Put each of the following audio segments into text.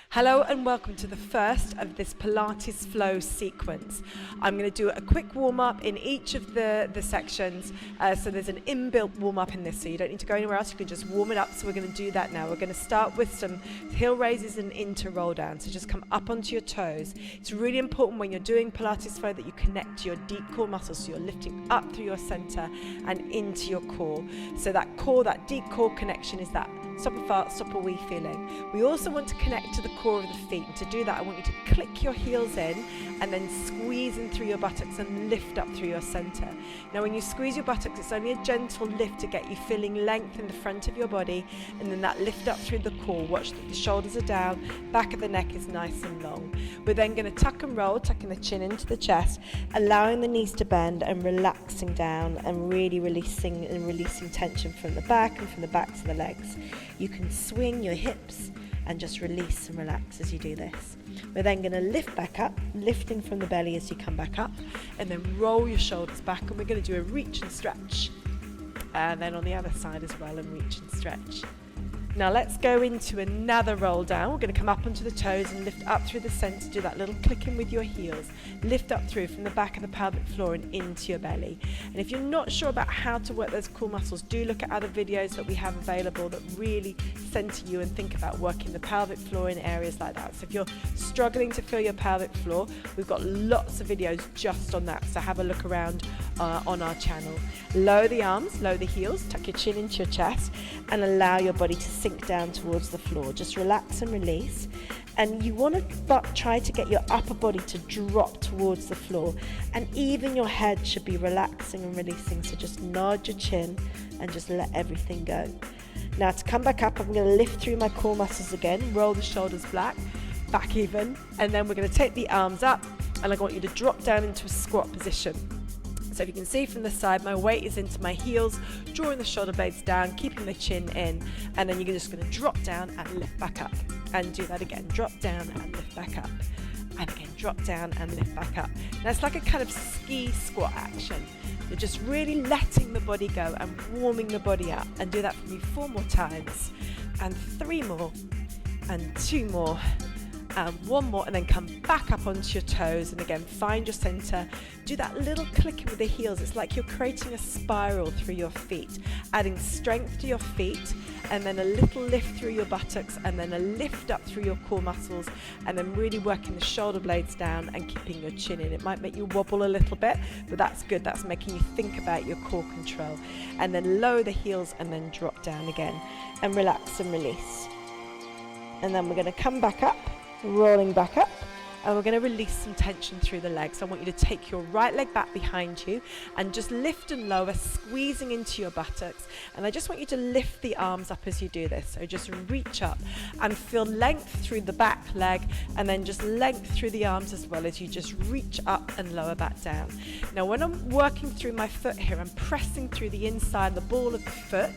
Hello and welcome to the first of this Pilates Flow sequence. I'm going to do a quick warm-up in each of the sections. So there's an inbuilt warm-up in this, so you don't need to go anywhere else. You can just warm it up. So we're going to do that now. We're going to start with some heel raises and into roll down. So just come up onto your toes. It's really important when you're doing Pilates Flow that you connect to your deep core muscles. So you're lifting up through your center and into your core. So that core, that deep core connection is that stop a fart, stop a wee feeling. We also want to connect to the core of the feet. And to do that, I want you to click your heels in and then squeeze in through your buttocks and lift up through your center. Now, when you squeeze your buttocks, it's only a gentle lift to get you feeling length in the front of your body, and then that lift up through the core. Watch that the shoulders are down, back of the neck is nice and long. We're then going to tuck and roll, tucking the chin into the chest, allowing the knees to bend and relaxing down and really releasing tension from the back and from the back to the legs. You can swing your hips and just release and relax as you do this. We're then going to lift back up, lifting from the belly as you come back up, and then roll your shoulders back, and we're going to do a reach and stretch. And then on the other side as well, and reach and stretch. Now let's go into another roll down. We're going to come up onto the toes and lift up through the center. Do that little clicking with your heels. Lift up through from the back of the pelvic floor and into your belly. And if you're not sure about how to work those core muscles, do look at other videos that we have available that really center you and think about working the pelvic floor in areas like that. So if you're struggling to feel your pelvic floor, we've got lots of videos just on that. So have a look around on our channel. Lower the arms, lower the heels, tuck your chin into your chest, and allow your body to sink down towards the floor. Just relax and release. And you want to try to get your upper body to drop towards the floor, and even your head should be relaxing and releasing. So just nod your chin and just let everything go. Now to come back up, I'm going to lift through my core muscles again, roll the shoulders back even, and then we're going to take the arms up, and I want you to drop down into a squat position. So if you can see from the side, my weight is into my heels, drawing the shoulder blades down, keeping the chin in, and then you're just going to drop down and lift back up. And do that again, drop down and lift back up. And again, drop down and lift back up. Now it's like a kind of ski squat action. You're just really letting the body go and warming the body up. And do that for me 4 more times, and 3 more, and 2 more, and 1 more, and then come back up onto your toes, and again find your center. Do that little clicking with the heels. It's like you're creating a spiral through your feet, adding strength to your feet, and then a little lift through your buttocks, and then a lift up through your core muscles, and then really working the shoulder blades down and keeping your chin in. It might make you wobble a little bit, but that's good. That's making you think about your core control. And then lower the heels and then drop down again and relax and release. And then we're going to come back up, rolling back up, and we're going to release some tension through the legs. I want you to take your right leg back behind you and just lift and lower, squeezing into your buttocks. And I just want you to lift the arms up as you do this. So just reach up and feel length through the back leg, and then just length through the arms as well as you just reach up and lower back down. Now when I'm working through my foot here, I'm pressing through the inside, the ball of the foot,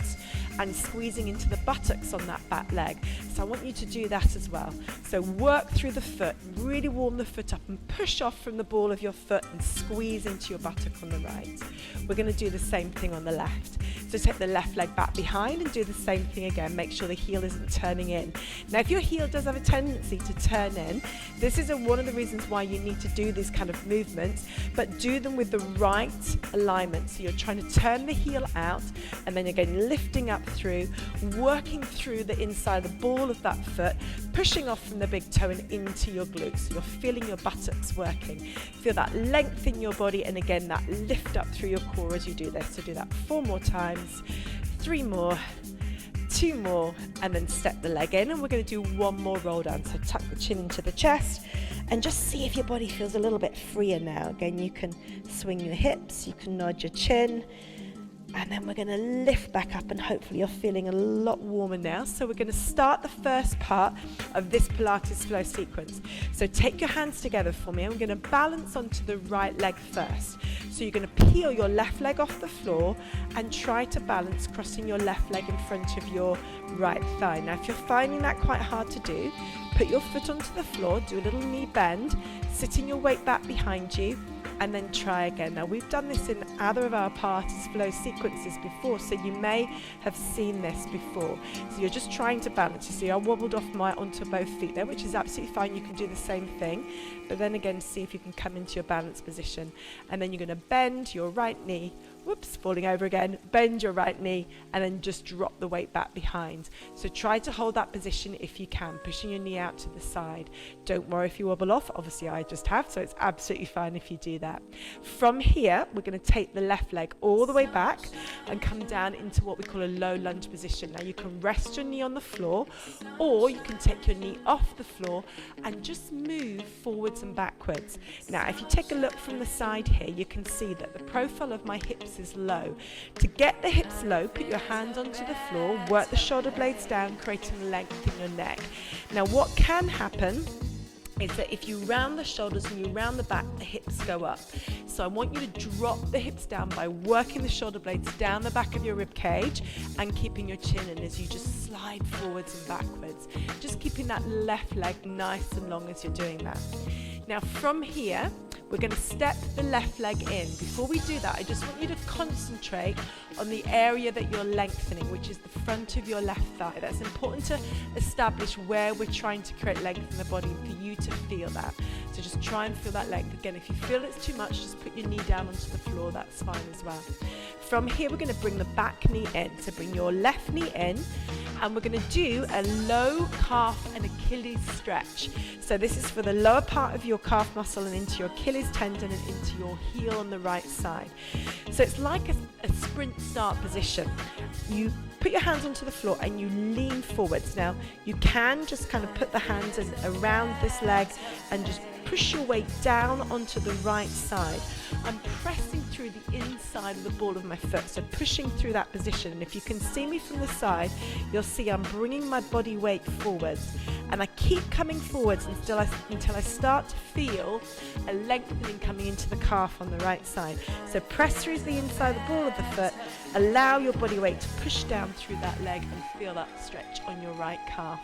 and squeezing into the buttocks on that back leg. So I want you to do that as well. So work through the foot, really warm the foot up and push off from the ball of your foot and squeeze into your buttock on the right. We're going to do the same thing on the left. So take the left leg back behind and do the same thing again. Make sure the heel isn't turning in. Now if your heel does have a tendency to turn in, this is one of the reasons why you need to do these kind of movements, but do them with the right alignment. So you're trying to turn the heel out, and then again lifting up through, working through the inside, the ball of that foot, pushing off from the big toe and into your glutes. So you're feeling your buttocks working. Feel that length in your body, and again that lift up through your core as you do this. So do that 4 more times, 3 more, 2 more, and then step the leg in, and we're going to do 1 more roll down. So tuck the chin into the chest and just see if your body feels a little bit freer now. Again, you can swing your hips, you can nod your chin, And then we're going to lift back up, and hopefully you're feeling a lot warmer now. So we're going to start the first part of this Pilates Flow sequence. So take your hands together for me, and we're going to balance onto the right leg first. So you're going to peel your left leg off the floor and try to balance crossing your left leg in front of your right thigh. Now if you're finding that quite hard to do, put your foot onto the floor, do a little knee bend, sitting your weight back behind you, and then try again. Now we've done this in other of our Pilates Flow sequences before, so you may have seen this before. So you're just trying to balance. You see I wobbled off onto both feet there, which is absolutely fine. You can do the same thing, but then again see if you can come into your balance position. And then you're going to bend your right knee, whoops, falling over again, bend your right knee, and then just drop the weight back behind. So try to hold that position if you can, pushing your knee out to the side. Don't worry if you wobble off, obviously I just have, so it's absolutely fine if you do that. From here, we're going to take the left leg all the way back and come down into what we call a low lunge position. Now you can rest your knee on the floor, or you can take your knee off the floor and just move forwards and backwards. Now if you take a look from the side here, you can see that the profile of my hips is low. To get the hips low, put your hands onto the floor, work the shoulder blades down, creating length in your neck. Now what can happen is that if you round the shoulders and you round the back, the hips go up. So I want you to drop the hips down by working the shoulder blades down the back of your rib cage and keeping your chin in as you just slide forwards and backwards. Just keeping that left leg nice and long as you're doing that. Now from here, we're going to step the left leg in. Before we do that, I just want you to concentrate on the area that you're lengthening, which is the front of your left thigh. That's important to establish where we're trying to create length in the body and for you to feel that. So just try and feel that length. Again, if you feel it's too much, just put your knee down onto the floor. That's fine as well. From here, we're going to bring the back knee in. So bring your left knee in, and we're going to do a low calf and Achilles stretch. So this is for the lower part of your calf muscle and into your Achilles tendon and into your heel on the right side. So it's like a sprint start position. You put your hands onto the floor and you lean forwards. Now you can just kind of put the hands around this leg and just push your weight down onto the right side. I'm pressing through the inside of the ball of my foot, so pushing through that position. And if you can see me from the side, you'll see I'm bringing my body weight forwards, and I keep coming forwards until I start to feel a lengthening coming into the calf on the right side. So press through the inside of the ball of the foot, allow your body weight to push down through that leg and feel that stretch on your right calf.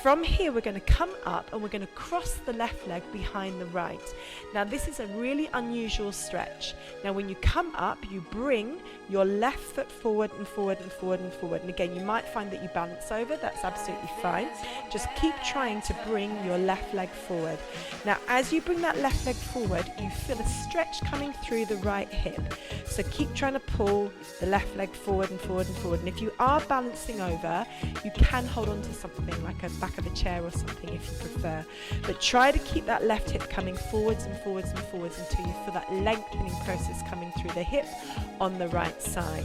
From here, we're going to come up and we're going to cross the left leg behind the right. Now this is a really unusual stretch. Now when you come up, you bring your left foot forward and forward and forward and forward. And again, you might find that you balance over. That's absolutely fine. Just keep trying to bring your left leg forward. Now as you bring that left leg forward, you feel a stretch coming through the right hip. So keep trying to pull the left leg forward and forward and forward. And if you are balancing over, you can hold on to something like a back of a chair or something if you prefer, but try to keep that left hip coming forwards and forwards and forwards until you feel that lengthening process coming through the hip on the right side.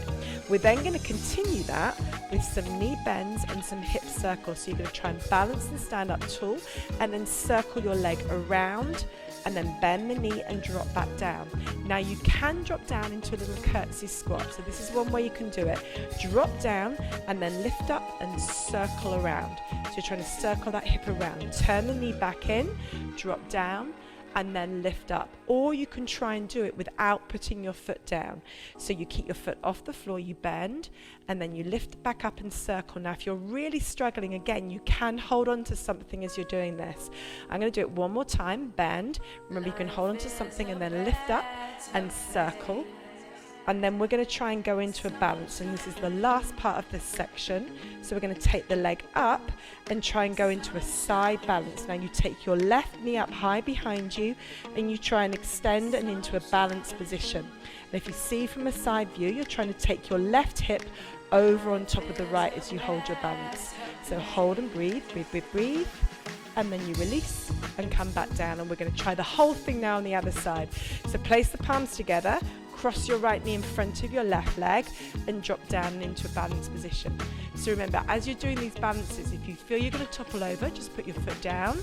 We're then going to continue that with some knee bends and some hip circles. So you're going to try and balance and stand up tall and then circle your leg around and then bend the knee and drop back down. Now you can drop down into a little curtsy squat. So this is one way you can do it. Drop down and then lift up and circle around. So you're trying to circle that hip around. Turn the knee back in, drop down, and then lift up. Or you can try and do it without putting your foot down. So you keep your foot off the floor, you bend, and then you lift back up and circle. Now if you're really struggling, again, you can hold on to something as you're doing this. I'm going to do it one more time. Bend. Remember, you can hold on to something and then lift up and circle. And then we're going to try and go into a balance, and this is the last part of this section. So we're going to take the leg up and try and go into a side balance. Now you take your left knee up high behind you and you try and extend and into a balanced position. And if you see from a side view, you're trying to take your left hip over on top of the right as you hold your balance. So hold and breathe, breathe, breathe, breathe. And then you release and come back down, and we're going to try the whole thing now on the other side. So place the palms together, cross your right knee in front of your left leg and drop down into a balanced position. So remember, as you're doing these balances, if you feel you're going to topple over, just put your foot down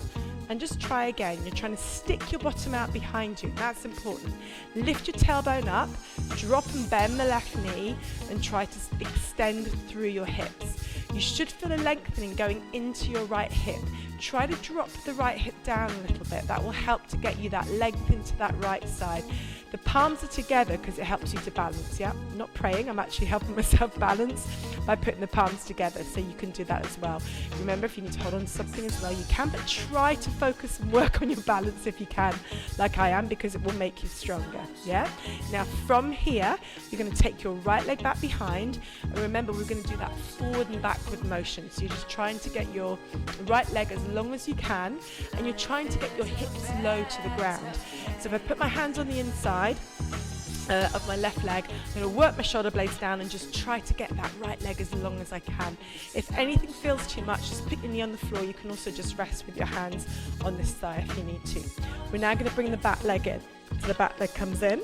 and just try again. You're trying to stick your bottom out behind you. That's important. Lift your tailbone up, drop and bend the left knee, and try to extend through your hips. You should feel a lengthening going into your right hip. Try to drop the right hip down a little bit. That will help to get you that length into that right side. The palms are together because it helps you to balance, yeah? I'm not praying, I'm actually helping myself balance by putting the palms together, so you can do that as well. Remember, if you need to hold on to something as well, you can, but try to focus and work on your balance if you can, like I am, because it will make you stronger, yeah? Now, from here, you're going to take your right leg back behind, and remember, we're going to do that forward and backward motion. So you're just trying to get your right leg as long as you can, and you're trying to get your hips low to the ground. So if I put my hands on the inside of my left leg, I'm going to work my shoulder blades down and just try to get that right leg as long as I can. If anything feels too much, just put your knee on the floor. You can also just rest with your hands on this thigh if you need to. We're now going to bring the back leg in. So the back leg comes in,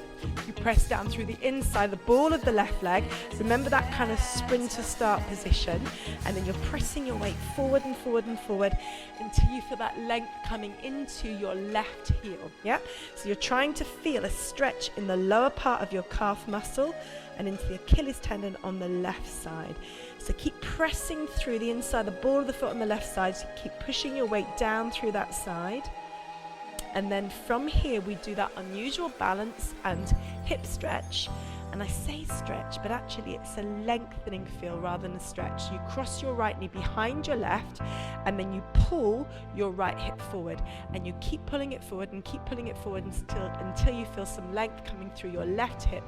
you press down through the inside, the ball of the left leg. Remember that kind of sprinter start position, and then you're pressing your weight forward and forward and forward until you feel that length coming into your left heel, yeah? So you're trying to feel a stretch in the lower part of your calf muscle and into the Achilles tendon on the left side. So keep pressing through the inside, the ball of the foot on the left side, so keep pushing your weight down through that side. And then from here, we do that unusual balance and hip stretch. And I say stretch, but actually it's a lengthening feel rather than a stretch. You cross your right knee behind your left, and then you pull your right hip forward. And you keep pulling it forward and keep pulling it forward until you feel some length coming through your left hip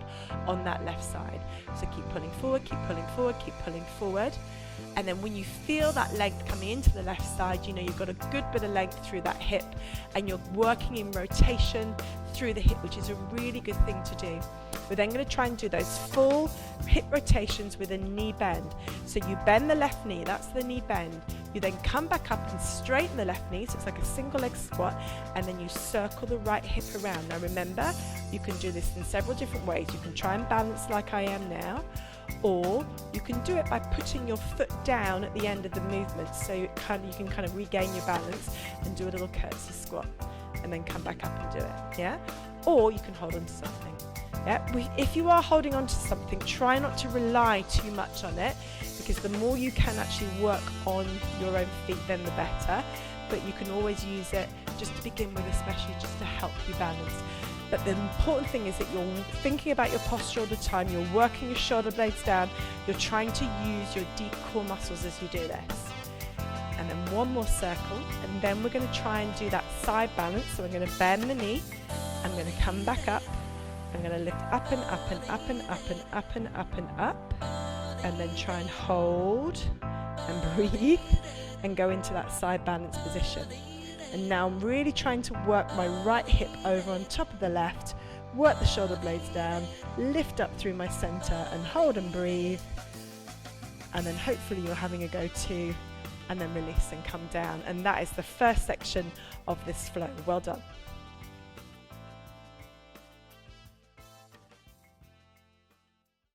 on that left side. So keep pulling forward, keep pulling forward, keep pulling forward. And then when you feel that length coming into the left side, you know you've got a good bit of length through that hip, and you're working in rotation through the hip, which is a really good thing to do. We're then going to try and do those full hip rotations with a knee bend. So you bend the left knee, that's the knee bend. You then come back up and straighten the left knee, so it's like a single leg squat, and then you circle the right hip around. Now remember, you can do this in several different ways. You can try and balance like I am now, or you can do it by putting your foot down at the end of the movement, so you can kind of regain your balance and do a little curtsy squat and then come back up and do it, yeah? Or you can hold on to something. Yeah? If you are holding on to something, try not to rely too much on it, because the more you can actually work on your own feet, then the better. But you can always use it just to begin with, especially just to help you balance. But the important thing is that you're thinking about your posture all the time, you're working your shoulder blades down, you're trying to use your deep core muscles as you do this. And then one more circle, and then we're going to try and do that side balance. So I'm going to bend the knee, I'm going to come back up, I'm going to lift up and up and up and up and up and up and up, and then try and hold and breathe and go into that side balance position. And now I'm really trying to work my right hip over on top of the left, work the shoulder blades down, lift up through my center and hold and breathe. And then hopefully you're having a go too, and then release and come down. And that is the first section of this flow. Well done.